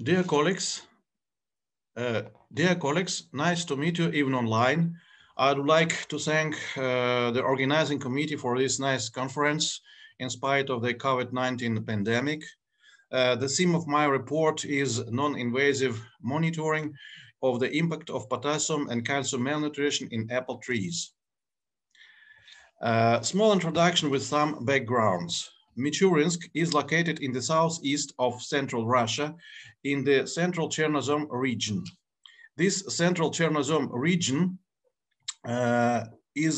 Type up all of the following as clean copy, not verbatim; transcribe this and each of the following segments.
Dear colleagues, nice to meet you even online. I would like to thank the organizing committee for this nice conference in spite of the COVID-19 pandemic. The theme of my report is non-invasive monitoring of the impact of potassium and calcium malnutrition in apple trees. Small introduction with some backgrounds. Michurinsk is located in the southeast of central Russia in the central Chernozem region. This central Chernozem region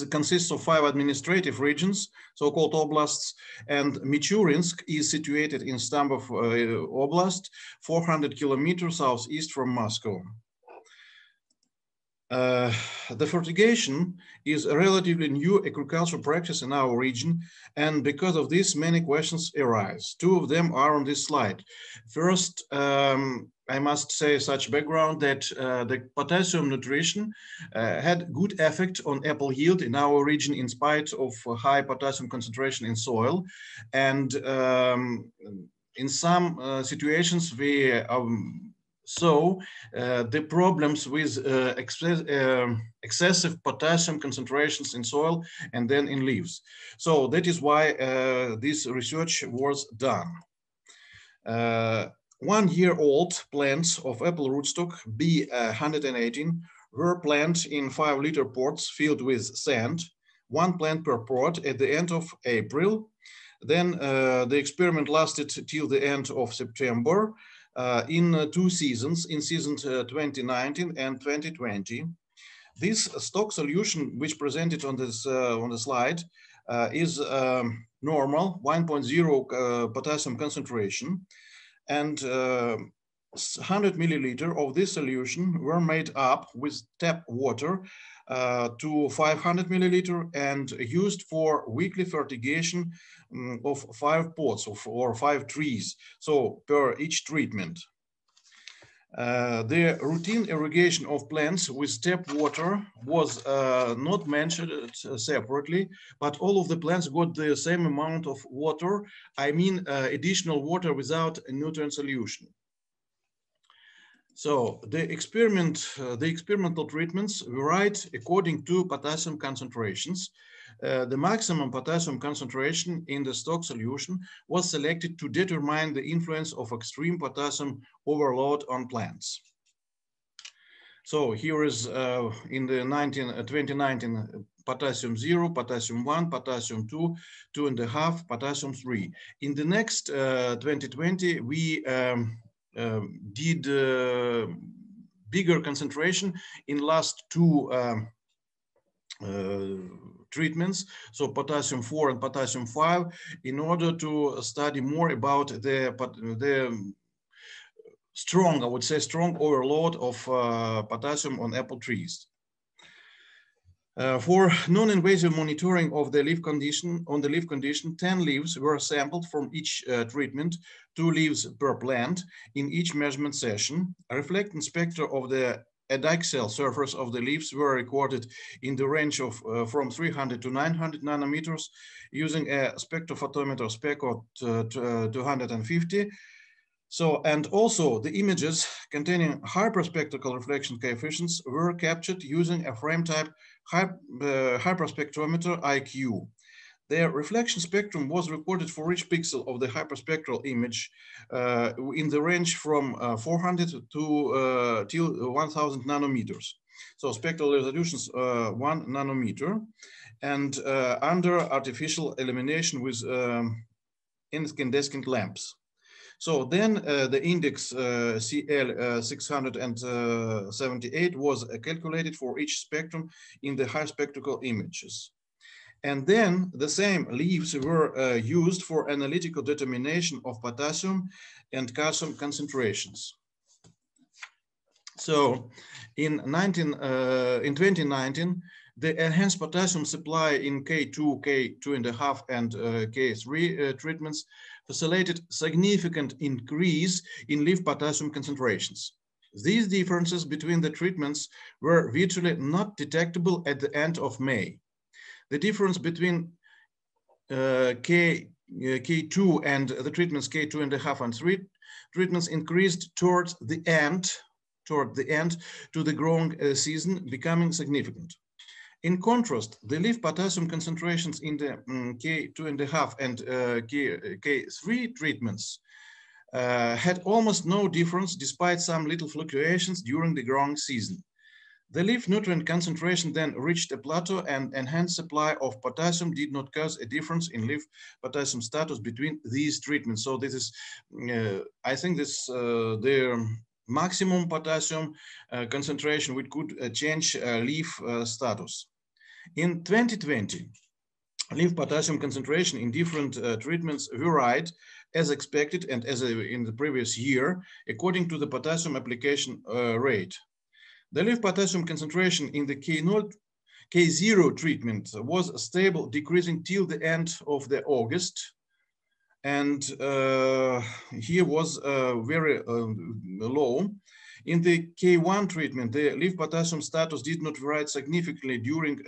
consists of 5 administrative regions, so-called oblasts, and Michurinsk is situated in Tambov Oblast, 400 kilometers southeast from Moscow. The fertigation is a relatively new agricultural practice in our region, and because of this, many questions arise. 2 of them are on this slide. First, I must say such background that the potassium nutrition had good effect on apple yield in our region in spite of high potassium concentration in soil. And in some situations, we so the problems with excessive potassium concentrations in soil and then in leaves. So that is why this research was done. 1-year-old plants of apple rootstock B118 were planted in 5-liter pots filled with sand, 1 plant per pot at the end of April. Then the experiment lasted till the end of September. In 2 seasons, in season 2019 and 2020. This stock solution, which presented on this on the slide, is normal 1.0 potassium concentration, and 100 milliliter of this solution were made up with tap water to 500 milliliter and used for weekly fertigation of 5 pots or 5 trees, so per each treatment. The routine irrigation of plants with tap water was not mentioned separately, but all of the plants got the same amount of water, I mean additional water without a nutrient solution. So the experimental treatments varied according to potassium concentrations. The maximum potassium concentration in the stock solution was selected to determine the influence of extreme potassium overload on plants. So here is in the 2019 potassium 0, potassium 1, potassium 2, 2.5, potassium 3. In the next 2020, we did bigger concentration in last 2 treatments, so potassium 4 and potassium 5, in order to study more about the strong, I would say, strong overload of potassium on apple trees. For non-invasive monitoring of the leaf condition, 10 leaves were sampled from each treatment, 2 leaves per plant in each measurement session. A reflecting spectra of the adaxial surface of the leaves were recorded in the range of from 300 to 900 nanometers using a spectrophotometer SPECO 250. So, and also the images containing hyperspectral reflection coefficients were captured using a frame type hyperspectrometer IQ. The reflection spectrum was recorded for each pixel of the hyperspectral image in the range from 400 to till 1000 nanometers. So spectral resolutions 1 nanometer, and under artificial illumination with incandescent lamps. So then the index CL678 was calculated for each spectrum in the high spectral images. And then the same leaves were used for analytical determination of potassium and calcium concentrations. So in 2019, the enhanced potassium supply in K2, K2.5, and K3 treatments facilitated significant increase in leaf potassium concentrations. These differences between the treatments were virtually not detectable at the end of May. The difference between K2 K2 and the treatments K2.5 and 3 treatments increased toward the end to the growing season, becoming significant. In contrast, the leaf potassium concentrations in the K2.5 and K3 treatments had almost no difference despite some little fluctuations during the growing season. The leaf nutrient concentration then reached a plateau, and enhanced supply of potassium did not cause a difference in leaf potassium status between these treatments. So this is, I think this the maximum potassium concentration which could change leaf status. In 2020, leaf potassium concentration in different treatments varied as expected and as in the previous year, according to the potassium application rate. The leaf potassium concentration in the K0 treatment was stable, decreasing till the end of the August. And here was very low. In the K1 treatment, the leaf potassium status did not vary significantly during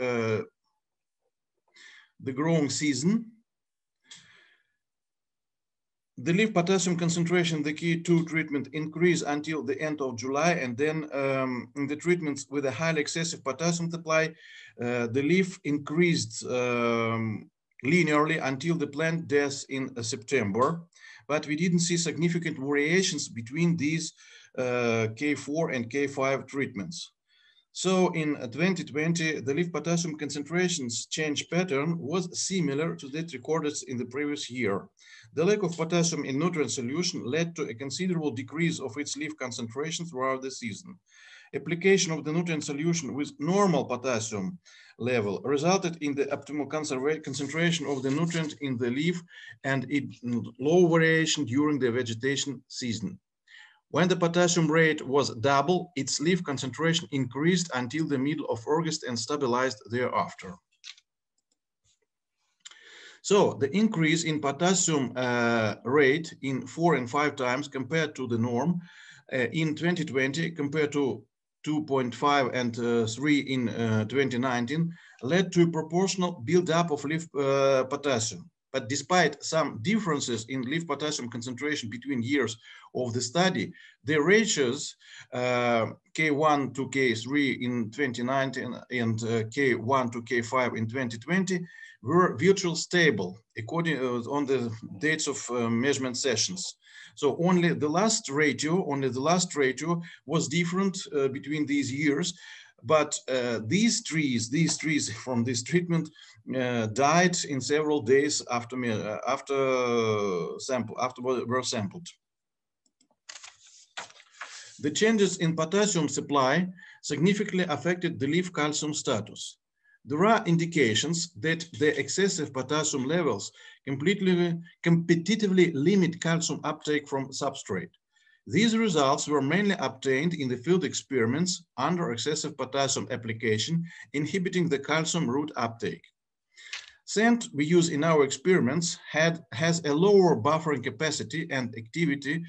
the growing season. The leaf potassium concentration in the K2 treatment increased until the end of July, and then in the treatments with a highly excessive potassium supply, the leaf increased linearly until the plant death in September, but we didn't see significant variations between these K4 and K5 treatments. So in 2020, the leaf potassium concentrations change pattern was similar to that recorded in the previous year. The lack of potassium in nutrient solution led to a considerable decrease of its leaf concentration throughout the season. Application of the nutrient solution with normal potassium level resulted in the optimal concentration of the nutrient in the leaf and its low variation during the vegetation season. When the potassium rate was double, its leaf concentration increased until the middle of August and stabilized thereafter. So the increase in potassium rate in 4 and 5 times compared to the norm in 2020 compared to 2.5 and 3 in 2019 led to a proportional buildup of leaf potassium. But despite some differences in leaf potassium concentration between years of the study, the ratios K1 to K3 in 2019 and K1 to K5 in 2020 were virtually stable according on the dates of measurement sessions. So only the last ratio was different between these years, but these trees from this treatment died in several days after were sampled. The changes in potassium supply significantly affected the leaf calcium status. There are indications that the excessive potassium levels competitively limit calcium uptake from substrate. These results were mainly obtained in the field experiments under excessive potassium application, inhibiting the calcium root uptake. Sand we use in our experiments has a lower buffering capacity and activity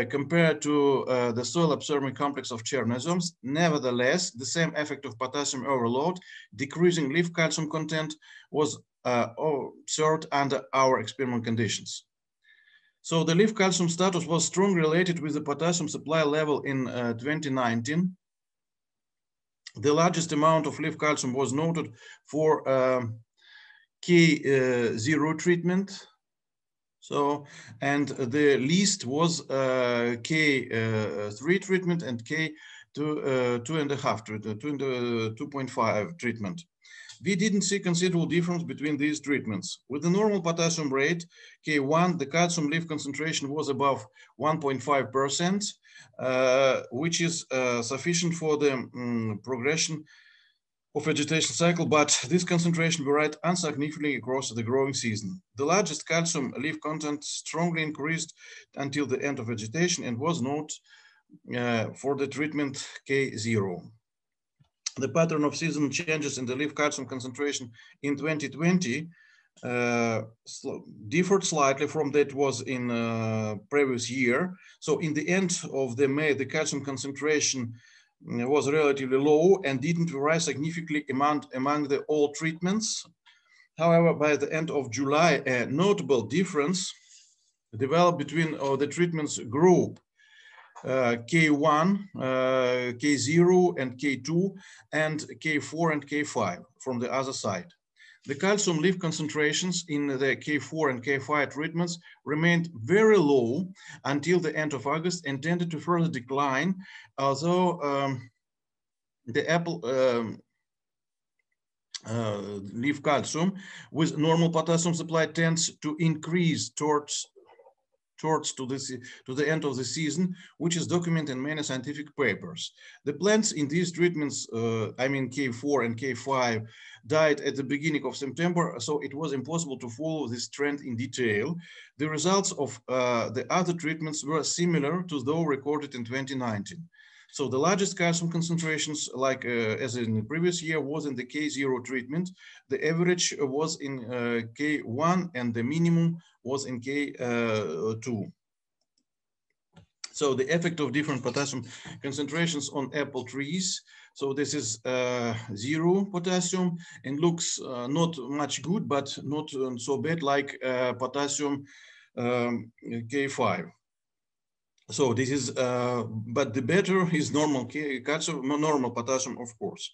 compared to the soil absorbing complex of chernosomes. Nevertheless, the same effect of potassium overload, decreasing leaf calcium content, was observed under our experimental conditions. So the leaf calcium status was strongly related with the potassium supply level in 2019. The largest amount of leaf calcium was noted for K0 treatment. So, and the least was K3 treatment and K2.5 treatment. We didn't see considerable difference between these treatments. With the normal potassium rate, K1, the calcium leaf concentration was above 1.5%, which is sufficient for the progression of vegetation cycle, but this concentration varied insignificantly across the growing season. The largest calcium leaf content strongly increased until the end of vegetation and was noted for the treatment K0. The pattern of seasonal changes in the leaf calcium concentration in 2020 differed slightly from that was in previous year. So in the end of the May, the calcium concentration was relatively low and didn't vary significantly among the all treatments. However, by the end of July, a notable difference developed between the treatments group K1, K0, and K2, and K4 and K5 from the other side. The calcium leaf concentrations in the K4 and K5 treatments remained very low until the end of August and tended to further decline, although the apple leaf calcium with normal potassium supply tends to increase towards to the end of the season, which is documented in many scientific papers. The plants in these treatments, I mean K4 and K5, died at the beginning of September, so it was impossible to follow this trend in detail. The results of the other treatments were similar to those recorded in 2019. So the largest calcium concentrations, like as in the previous year, was in the K0 treatment. The average was in K1 and the minimum was in K2. So the effect of different potassium concentrations on apple trees. So this is 0 potassium and looks not much good, but not so bad like potassium K5. So this is, but the better is normal calcium, normal potassium, of course.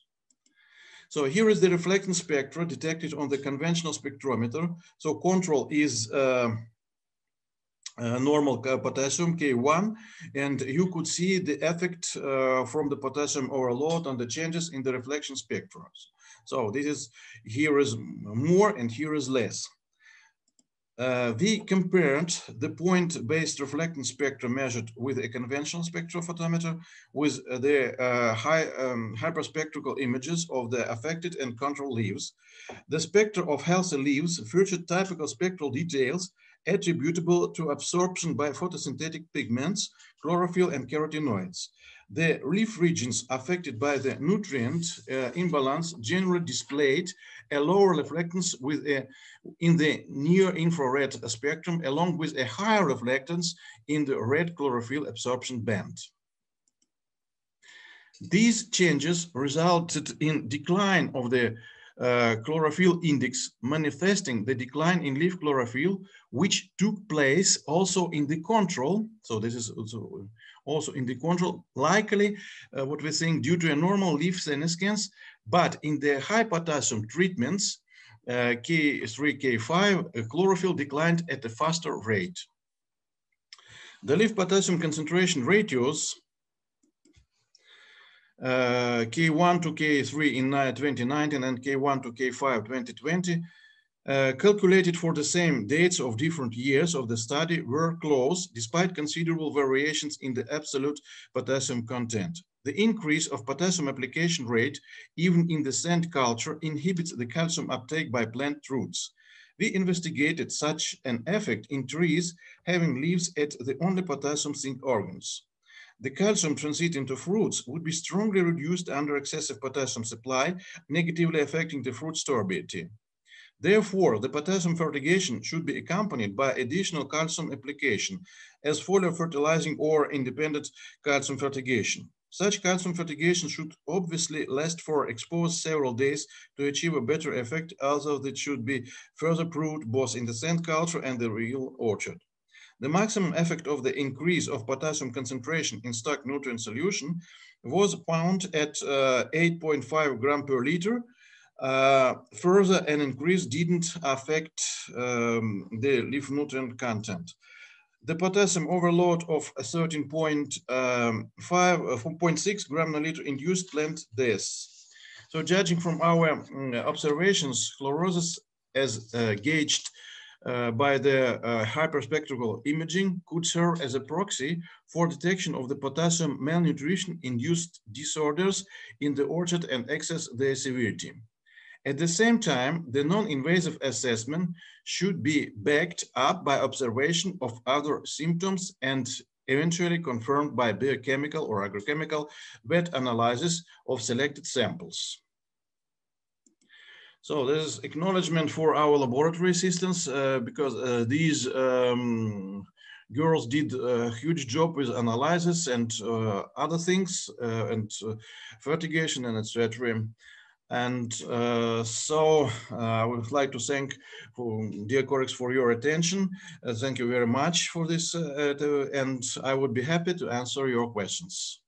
So here is the reflectance spectra detected on the conventional spectrometer. So control is normal potassium K1, and you could see the effect from the potassium overload on the changes in the reflection spectra. So this is, here is more and here is less. We compared the point-based reflectance spectra measured with a conventional spectrophotometer with the hyperspectral images of the affected and control leaves. The spectra of healthy leaves featured typical spectral details attributable to absorption by photosynthetic pigments, chlorophyll, and carotenoids. The leaf regions affected by the nutrient imbalance generally displayed a lower reflectance in the near-infrared spectrum, along with a higher reflectance in the red chlorophyll absorption band. These changes resulted in decline of the chlorophyll index, manifesting the decline in leaf chlorophyll, which took place also in the control. So this is also in the control, likely what we think due to a normal leaf senescence, but in the high potassium treatments, K3, K5, chlorophyll declined at a faster rate. The leaf potassium concentration ratios K1 to K3 in 2019 and K1 to K5 2020, calculated for the same dates of different years of the study, were close despite considerable variations in the absolute potassium content. The increase of potassium application rate, even in the sand culture, inhibits the calcium uptake by plant roots. We investigated such an effect in trees having leaves at the only potassium sink organs. The calcium transit into fruits would be strongly reduced under excessive potassium supply, negatively affecting the fruit storability. Therefore, the potassium fertigation should be accompanied by additional calcium application as foliar fertilizing or independent calcium fertigation. Such calcium fertigation should obviously last for exposed several days to achieve a better effect, although it should be further proved both in the sand culture and the real orchard. The maximum effect of the increase of potassium concentration in stock nutrient solution was found at 8.5 gram per liter. Further, an increase didn't affect the leaf nutrient content. The potassium overload of 13.6 gram per liter induced plant deaths. So judging from our observations, chlorosis as gauged by the hyperspectral imaging could serve as a proxy for detection of the potassium malnutrition induced disorders in the orchard and assess their severity. At the same time, the non-invasive assessment should be backed up by observation of other symptoms and eventually confirmed by biochemical or agrochemical wet analysis of selected samples. So this is acknowledgement for our laboratory assistants because these girls did a huge job with analysis and other things and fertigation and etc. And I would like to thank dear colleagues for your attention. Thank you very much for this, and I would be happy to answer your questions.